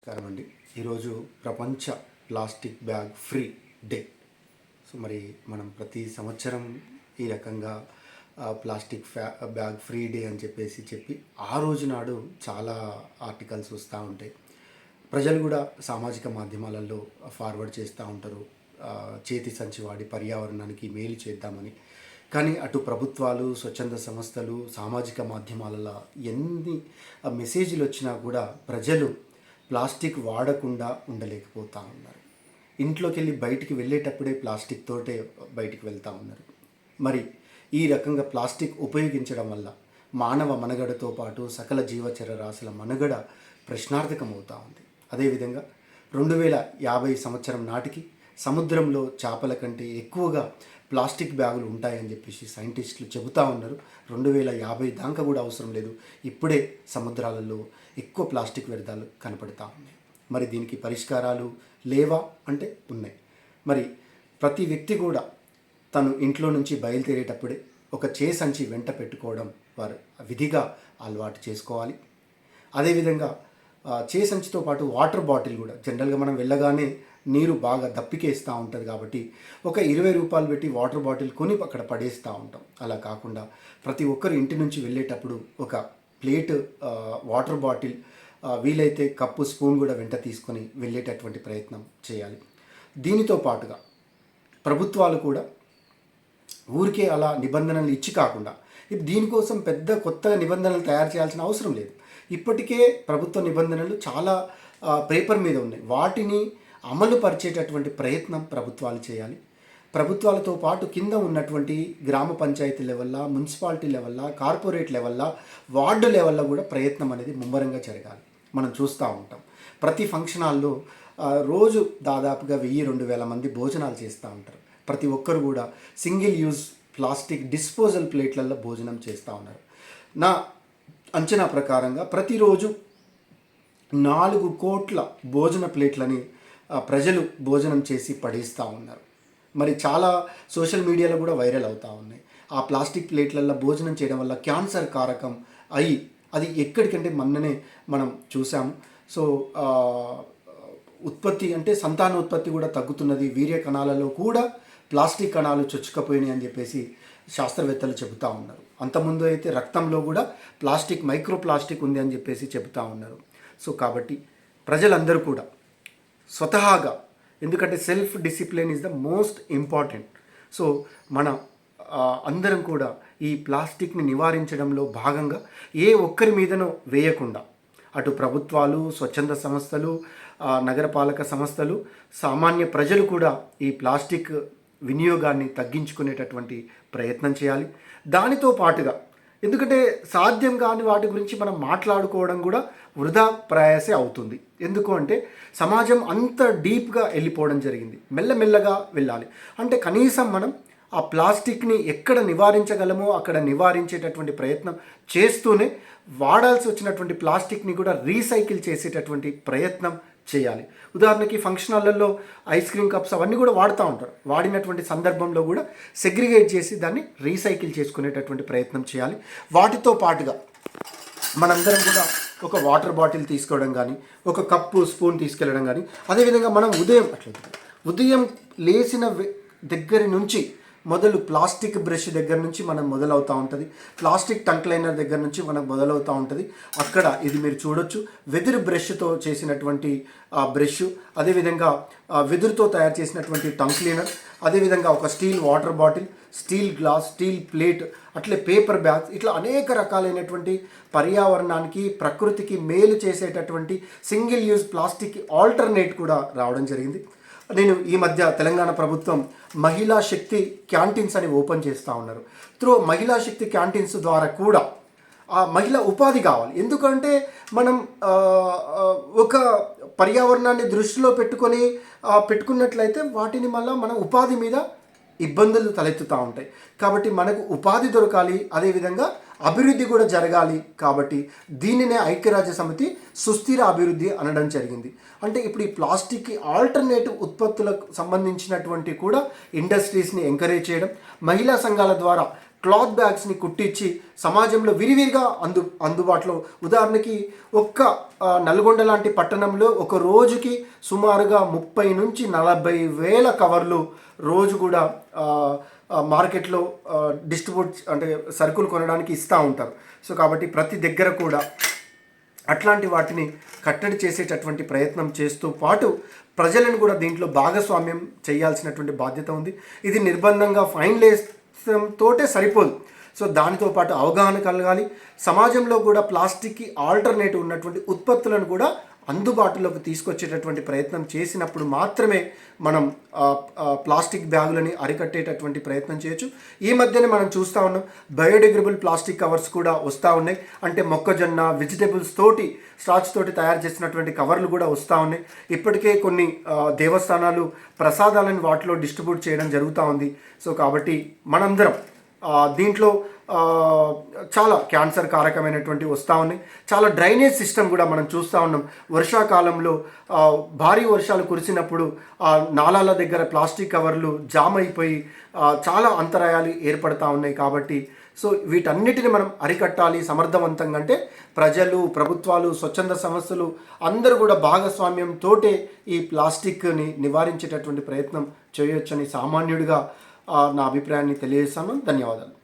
నమస్కారం అండి. ఈరోజు ప్రపంచ plastic bag free day. So మరి మనం ప్రతి సంవత్సరం ఈ రకంగా ప్లాస్టిక్ బ్యాగ్ ఫ్రీ డే అని చెప్పి ఆ రోజు నాడు చాలా ఆర్టికల్స్ వస్తూ ఉంటాయి. ప్రజలు కూడా సామాజిక మాధ్యమాలలో ఫార్వర్డ్ చేస్తూ ఉంటారు, చేతి సంచి వాడి పర్యావరణానికి మేలు చేద్దామని. కానీ అటు ప్రభుత్వాలు, స్వచ్ఛంద సంస్థలు, సామాజిక మాధ్యమాలలో ఎన్ని మెసేజ్లు వచ్చినా కూడా ప్రజలు ప్లాస్టిక్ వాడకుండా ఉండలేకపోతూ ఉన్నారు. ఇంట్లోకి వెళ్ళి బయటికి వెళ్ళేటప్పుడే ప్లాస్టిక్ తోటే బయటికి వెళ్తూ ఉన్నారు. మరి ఈ రకంగా ప్లాస్టిక్ ఉపయోగించడం వల్ల మానవ మనుగడతో పాటు సకల జీవచర రాశుల మనుగడ ప్రశ్నార్థకమవుతూ ఉంది. అదేవిధంగా 2050 సంవత్సరం నాటికి సముద్రంలో చేపల కంటే ఎక్కువగా ప్లాస్టిక్ బ్యాగులు ఉంటాయని చెప్పేసి సైంటిస్టులు చెబుతూ ఉన్నారు. 2050 దాకా కూడా అవసరం లేదు, ఇప్పుడే సముద్రాలలో ఎక్కువ ప్లాస్టిక్ వ్యర్థాలు కనపడతా ఉన్నాయి. మరి దీనికి పరిష్కారాలు లేవా అంటే ఉన్నాయి. మరి ప్రతి వ్యక్తి కూడా తను ఇంట్లో నుంచి బయలుదేరేటప్పుడే ఒక సంచి వెంట పెట్టుకోవడం వారు విధిగా అలవాటు చేసుకోవాలి. అదేవిధంగా సంచితో పాటు వాటర్ బాటిల్ కూడా, జనరల్గా మనం వెళ్ళగానే నీరు బాగా దప్పికేస్తూ ఉంటుంది కాబట్టి ఒక 20 రూపాయలు పెట్టి వాటర్ బాటిల్ కొని అక్కడ పడేస్తూ ఉంటాం. అలా కాకుండా ప్రతి ఒక్కరు ఇంటి నుంచి వెళ్ళేటప్పుడు ఒక ప్లేట్, వాటర్ బాటిల్, వీలైతే కప్పు, స్పూన్ కూడా వెంట తీసుకొని వెళ్ళేటటువంటి ప్రయత్నం చేయాలి. దీనితో పాటుగా ప్రభుత్వాలు కూడా ఊరికే అలా నిబంధనలు ఇచ్చి కాకుండా దీనికోసం పెద్ద కొత్త నిబంధనలు తయారు చేయాల్సిన అవసరం లేదు. ఇప్పటికే ప్రభుత్వ నిబంధనలు చాలా పేపర్ మీద ఉన్నాయి. వాటిని అమలు పరిచేటటువంటి ప్రయత్నం ప్రభుత్వాలు చేయాలి. ప్రభుత్వాలతో పాటు కింద ఉన్నటువంటి గ్రామ పంచాయతీ లెవెల్లో, మున్సిపాలిటీ లెవెల్లో, కార్పొరేట్ లెవెల్లో, వార్డు లెవెల్లో కూడా ప్రయత్నం అనేది ముమ్మరంగా జరగాలి. మనం చూస్తూ ఉంటాం ప్రతి ఫంక్షన్ హాల్లో రోజు దాదాపుగా 1000-2000 మంది భోజనాలు చేస్తూ ఉంటారు. ప్రతి ఒక్కరు కూడా సింగిల్ యూజ్ ప్లాస్టిక్ డిస్పోజల్ ప్లేట్లలో భోజనం చేస్తూ ఉన్నారు. నా అంచనా ప్రకారంగా ప్రతిరోజు 4 కోట్ల భోజన ప్లేట్లని ప్రజలు భోజనం చేసి పడేస్తూ ఉన్నారు. మరి చాలా సోషల్ మీడియాలో కూడా వైరల్ అవుతూ ఉన్నాయి. ఆ ప్లాస్టిక్ ప్లేట్లలో భోజనం చేయడం వల్ల క్యాన్సర్ కారకం అయి అది ఎక్కడికంటే మొన్ననే మనం చూసాము. సో ఉత్పత్తి అంటే సంతానోత్పత్తి కూడా తగ్గుతున్నది. వీర్య కణాలలో కూడా ప్లాస్టిక్ కణాలు చొచ్చుకపోయినాయి అని చెప్పేసి శాస్త్రవేత్తలు చెబుతూ ఉన్నారు. అంతకుముందు అయితే రక్తంలో కూడా ప్లాస్టిక్, మైక్రో ప్లాస్టిక్ ఉంది అని చెప్పేసి చెబుతూ ఉన్నారు. సో కాబట్టి ప్రజలందరూ కూడా స్వతహాగా, ఎందుకంటే self discipline is the most important. So మన అందరం కూడా ఈ ప్లాస్టిక్ని నివారించడంలో భాగంగా ఏ ఒక్కరి మీదనో వేయకుండా అటు ప్రభుత్వాలు, స్వచ్ఛంద సంస్థలు, నగరపాలక సంస్థలు, సామాన్య ప్రజలు కూడా ఈ ప్లాస్టిక్ వినియోగాన్ని తగ్గించుకునేటటువంటి ప్రయత్నం చేయాలి. దానితో పాటుగా, ఎందుకంటే సాధ్యం కాని వాటి గురించి మనం మాట్లాడుకోవడం కూడా వృధా ప్రయాసే అవుతుంది. ఎందుకు అంటే సమాజం అంత డీప్గా వెళ్ళిపోవడం జరిగింది. మెల్లమెల్లగా వెళ్ళాలి అంటే కనీసం మనం ఆ ప్లాస్టిక్ని ఎక్కడ నివారించగలమో అక్కడ నివారించేటటువంటి ప్రయత్నం చేస్తూనే వాడాల్సి వచ్చినటువంటి ప్లాస్టిక్ని కూడా రీసైకిల్ చేసేటటువంటి ప్రయత్నం చేయాలి. ఉదాహరణకి ఫంక్షన్ హాల్లో ఐస్ క్రీమ్ కప్స్ అవన్నీ కూడా వాడుతూ ఉంటారు. వాడినటువంటి సందర్భంలో కూడా సెగ్రిగేట్ చేసి దాన్ని రీసైకిల్ చేసుకునేటటువంటి ప్రయత్నం చేయాలి. వాటితో పాటుగా మనందరం కూడా ఒక వాటర్ బాటిల్ తీసుకోవడం కానీ, ఒక కప్పు, స్పూన్ తీసుకెళ్ళడం కానీ, అదేవిధంగా మనం ఉదయం లేచిన దగ్గర నుంచి మొదలు ప్లాస్టిక్ బ్రష్ దగ్గర నుంచి మనం మొదలవుతూ ఉంటుంది. ప్లాస్టిక్ టంక్ లైనర్ దగ్గర నుంచి మనకు మొదలవుతూ ఉంటుంది. అక్కడ ఇది మీరు చూడొచ్చు, వెదురు బ్రష్తో చేసినటువంటి బ్రష్, అదేవిధంగా వెదురుతో తయారు చేసినటువంటి టంక్ క్లీనర్, అదేవిధంగా ఒక steel water bottle, steel glass, steel plate, అట్లే పేపర్ బ్యాగ్స్, ఇట్లా అనేక రకాలైనటువంటి పర్యావరణానికి, ప్రకృతికి మేలు చేసేటటువంటి సింగిల్ యూజ్ ప్లాస్టిక్ ఆల్టర్నేట్ కూడా రావడం జరిగింది. నేను ఈ మధ్య తెలంగాణ ప్రభుత్వం మహిళా శక్తి క్యాంటీన్స్ అని ఓపెన్ చేస్తూ ఉన్నారు. మహిళా శక్తి క్యాంటీన్స్ ద్వారా కూడా ఆ మహిళ ఉపాధి కావాలి. ఎందుకంటే మనం ఒక పర్యావరణాన్ని దృష్టిలో పెట్టుకున్నట్లయితే వాటిని మళ్ళీ మన ఉపాధి మీద ఇబ్బందులు తలెత్తుతూ ఉంటాయి. కాబట్టి మనకు ఉపాధి దొరకాలి, అదేవిధంగా అభివృద్ధి కూడా జరగాలి. కాబట్టి దీనినే ఐక్యరాజ్య సమితి సుస్థిర అభివృద్ధి అనడం జరిగింది. అంటే ఇప్పుడు ఈ ప్లాస్టిక్ ఆల్టర్నేటివ్ ఉత్పత్తులకు సంబంధించినటువంటి కూడా ఇండస్ట్రీస్ని ఎంకరేజ్ చేయడం, మహిళా సంఘాల ద్వారా క్లాత్ బ్యాగ్స్ని కుట్టించి సమాజంలో విరివిరిగా అందుబాటులో, ఉదాహరణకి నల్గొండ లాంటి పట్టణంలో ఒక రోజుకి సుమారుగా 30 నుంచి 40 వేల కవర్లు రోజు కూడా మార్కెట్లో డిస్ట్రిబ్యూట్ అంటే సరుకులు కొనడానికి ఇస్తూ ఉంటారు. సో కాబట్టి ప్రతి దగ్గర కూడా అట్లాంటి వాటిని కట్టడి చేసేటటువంటి ప్రయత్నం చేస్తూ పాటు ప్రజలను కూడా దీంట్లో భాగస్వామ్యం చేయాల్సినటువంటి బాధ్యత ఉంది. ఇది నిర్బంధంగా ఫైన్లు వేయడంతోటే సరిపోదు. సో దానితో పాటు అవగాహన కలగాలి. సమాజంలో కూడా ప్లాస్టిక్కి ఆల్టర్నేటివ్ ఉన్నటువంటి ఉత్పత్తులను కూడా అందుబాటులోకి తీసుకొచ్చేటటువంటి ప్రయత్నం చేసినప్పుడు మాత్రమే మనం ప్లాస్టిక్ బ్యాగులని అరికట్టేటటువంటి ప్రయత్నం చేయొచ్చు. ఈ మధ్యనే మనం చూస్తూ ఉన్నాం బయోడిగ్రేడబుల్ ప్లాస్టిక్ కవర్స్ కూడా వస్తూ ఉన్నాయి. అంటే మొక్కజొన్న వెజిటేబుల్స్ తోటి స్టార్చ్ తోటి తయారు చేసినటువంటి కవర్లు కూడా వస్తూ ఉన్నాయి. ఇప్పటికే కొన్ని దేవస్థానాలు ప్రసాదాలను వాటిలో డిస్ట్రిబ్యూట్ చేయడం జరుగుతూ ఉంది. సో కాబట్టి మనందరం దీంట్లో చాలా క్యాన్సర్ కారకమైనటువంటివి వస్తూ ఉన్నాయి. చాలా డ్రైనేజ్ సిస్టమ్ కూడా మనం చూస్తూ ఉన్నాం. వర్షాకాలంలో భారీ వర్షాలు కురిసినప్పుడు నాలాల దగ్గర ప్లాస్టిక్ కవర్లు జామ్ అయిపోయి చాలా అంతరాయాలు ఏర్పడతా ఉన్నాయి. కాబట్టి సో వీటన్నిటిని మనం అరికట్టాలి సమర్థవంతంగా. అంటే ప్రజలు, ప్రభుత్వాలు, స్వచ్ఛంద సంస్థలు అందరూ కూడా భాగస్వామ్యంతోటే ఈ ప్లాస్టిక్ని నివారించేటటువంటి ప్రయత్నం చేయొచ్చని సామాన్యుడిగా నా అభిప్రాయాన్ని తెలియజేస్తాను. ధన్యవాదాలు.